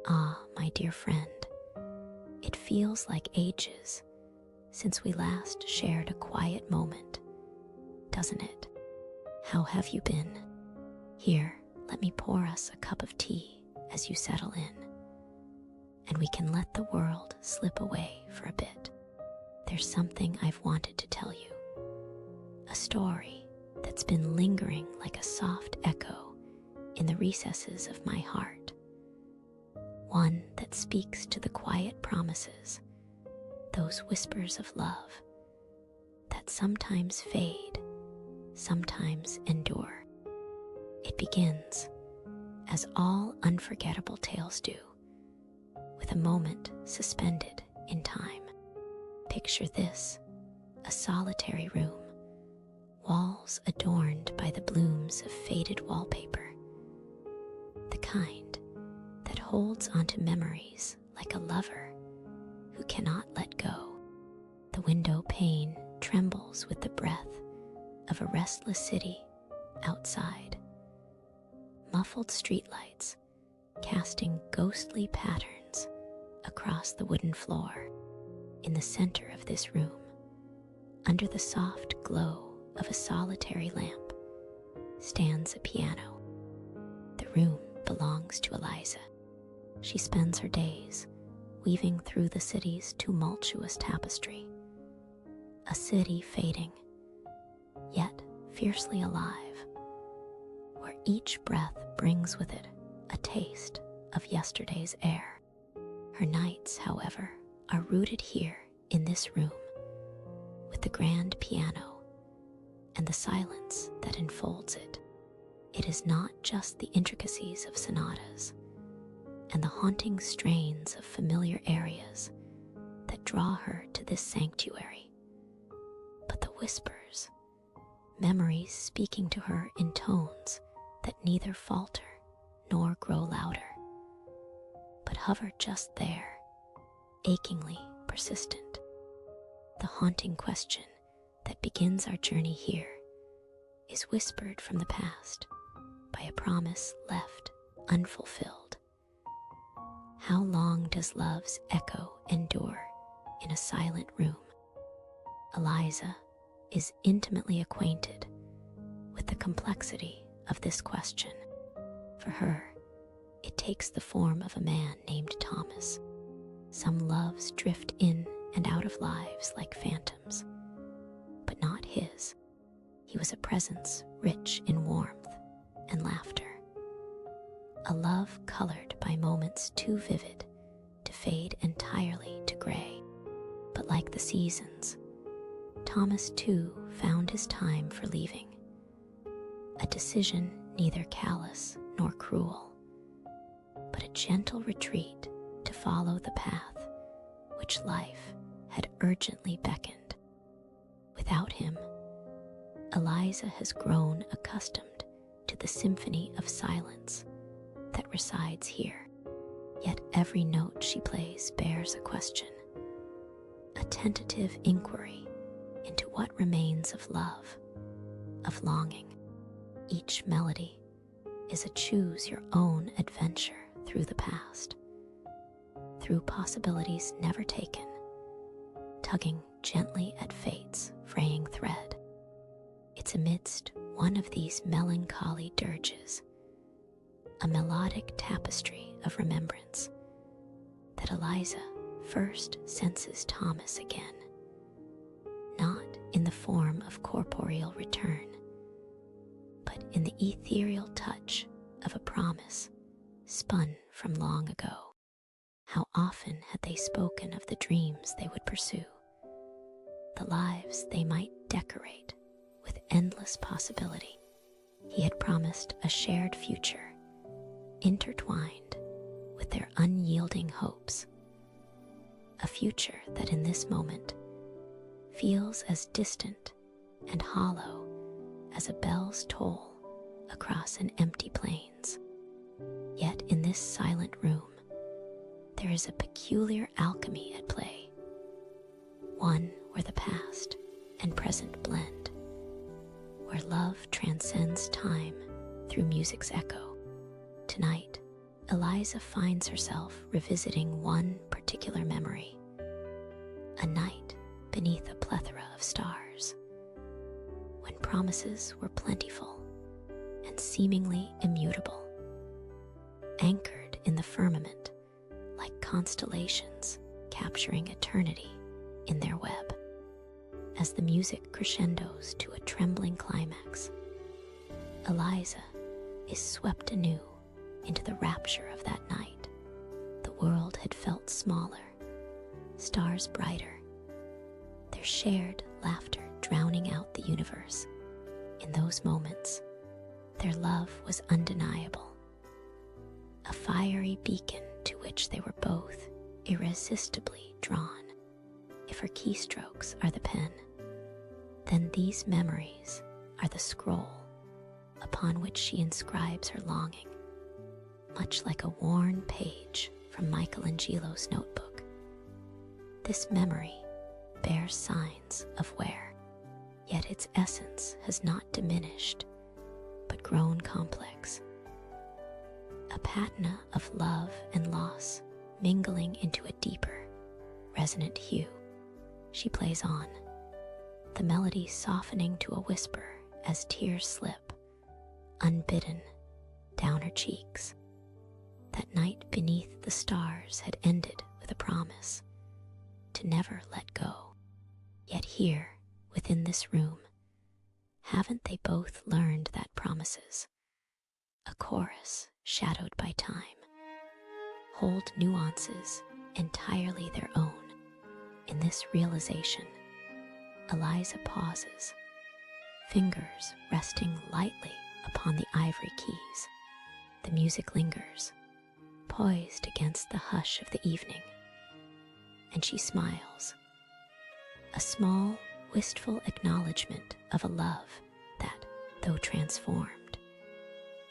Ah, my dear friend, it feels like ages since we last shared a quiet moment, doesn't it? How have you been? Here, let me pour us a cup of tea as you settle in, and we can let the world slip away for a bit. There's something I've wanted to tell you, a story that's been lingering like a soft echo in the recesses of my heart. One that speaks to the quiet promises, those whispers of love that sometimes fade, sometimes endure. It begins, as all unforgettable tales do, with a moment suspended in time. Picture this, a solitary room, walls adorned by the blooms of faded wallpaper, the kind that holds onto memories like a lover who cannot let go. The window pane trembles with the breath of a restless city outside. Muffled streetlights casting ghostly patterns across the wooden floor. In the center of this room, under the soft glow of a solitary lamp, stands a piano. The room belongs to Eliza. She spends her days weaving through the city's tumultuous tapestry. A city fading, yet fiercely alive, where each breath brings with it a taste of yesterday's air. Her nights, however, are rooted here in this room, with the grand piano and the silence that enfolds it. It is not just the intricacies of sonatas and the haunting strains of familiar arias that draw her to this sanctuary, but the whispers, memories speaking to her in tones that neither falter nor grow louder, but hover just there, achingly persistent. The haunting question that begins our journey here is whispered from the past by a promise left unfulfilled. How long does love's echo endure in a silent room? Eliza is intimately acquainted with the complexity of this question. For her, it takes the form of a man named Thomas. Some loves drift in and out of lives like phantoms, but not his. He was a presence rich in warmth and laughter, a love colored by moments too vivid to fade entirely to gray. But like the seasons, Thomas too found his time for leaving, a decision neither callous nor cruel, but a gentle retreat to follow the path which life had urgently beckoned. Without him, Eliza has grown accustomed to the symphony of silence that resides here. Yet every note she plays bears a question, a tentative inquiry into what remains of love, of longing. Each melody is a choose-your-own adventure through the past, through possibilities never taken, tugging gently at fate's fraying thread. It's amidst one of these melancholy dirges, a melodic tapestry of remembrance, that Eliza first senses Thomas again, not in the form of corporeal return, but in the ethereal touch of a promise spun from long ago. How often had they spoken of the dreams they would pursue, the lives they might decorate with endless possibility. He had promised a shared future, intertwined with their unyielding hopes, a future that in this moment feels as distant and hollow as a bell's toll across an empty plains. Yet in this silent room, there is a peculiar alchemy at play, one where the past and present blend, where love transcends time through music's echo. Tonight, Eliza finds herself revisiting one particular memory, a night beneath a plethora of stars, when promises were plentiful and seemingly immutable, anchored in the firmament like constellations capturing eternity in their web. As the music crescendos to a trembling climax, Eliza is swept anew into the rapture of that night. The world had felt smaller, stars brighter, their shared laughter drowning out the universe. In those moments, their love was undeniable, a fiery beacon to which they were both irresistibly drawn. If her keystrokes are the pen, then these memories are the scroll upon which she inscribes her longing, much like a worn page from Michelangelo's notebook. This memory bears signs of wear, yet its essence has not diminished, but grown complex. A patina of love and loss mingling into a deeper, resonant hue. She plays on, the melody softening to a whisper as tears slip, unbidden, down her cheeks. That night beneath the stars had ended with a promise to never let go. Yet here, within this room, haven't they both learned that promises, a chorus shadowed by time, hold nuances entirely their own? In this realization, Eliza pauses, fingers resting lightly upon the ivory keys. The music lingers, poised against the hush of the evening, and she smiles, a small, wistful acknowledgement of a love that, though transformed,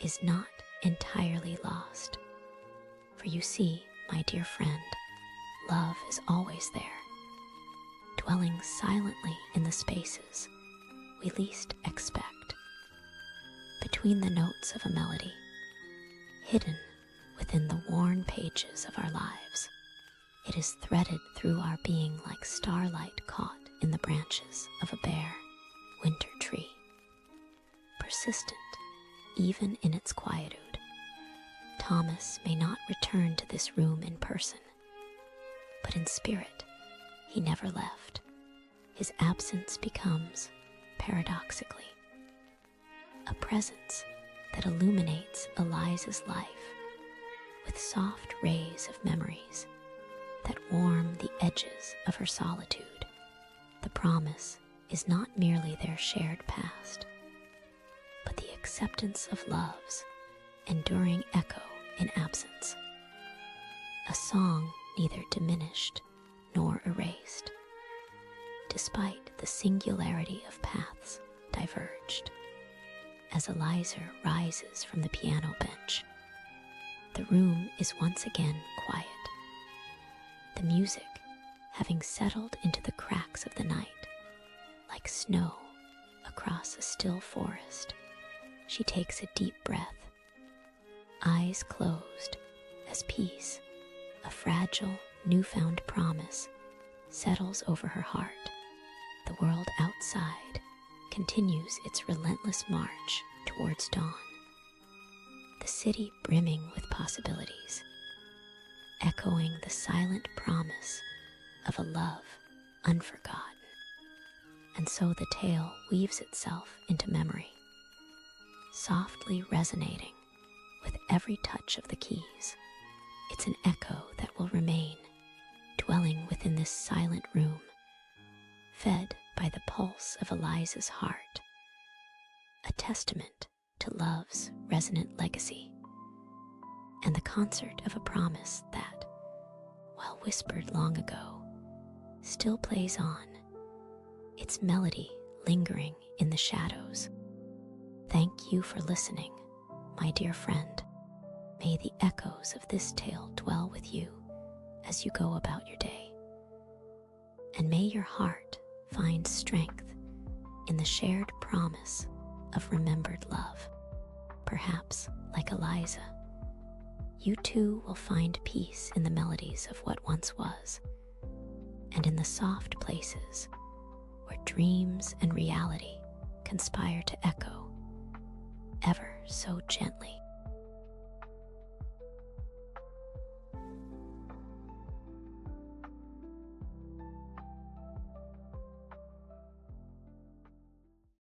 is not entirely lost. For you see, my dear friend, love is always there, dwelling silently in the spaces we least expect, between the notes of a melody, hidden within the worn pages of our lives. It is threaded through our being like starlight caught in the branches of a bare winter tree, persistent even in its quietude. Thomas may not return to this room in person, but in spirit he never left. His absence becomes, paradoxically, a presence that illuminates Eliza's life with soft rays of memories that warm the edges of her solitude. The promise is not merely their shared past, but the acceptance of love's enduring echo in absence, a song neither diminished nor erased, despite the singularity of paths diverged. As Eliza rises from the piano bench, the room is once again quiet. The music, having settled into the cracks of the night, like snow across a still forest, she takes a deep breath, eyes closed, as peace, a fragile, newfound promise, settles over her heart. The world outside continues its relentless march towards dawn, the city brimming with possibilities, echoing the silent promise of a love unforgotten. And so the tale weaves itself into memory, softly resonating with every touch of the keys. It's an echo that will remain, dwelling within this silent room, fed by the pulse of Eliza's heart, a testament to love's resonant legacy, and the concert of a promise that, while whispered long ago, still plays on, its melody lingering in the shadows. Thank you for listening, my dear friend. May the echoes of this tale dwell with you as you go about your day, and may your heart find strength in the shared promise of remembered love. Perhaps, like Eliza, you too will find peace in the melodies of what once was, and in the soft places where dreams and reality conspire to echo ever so gently.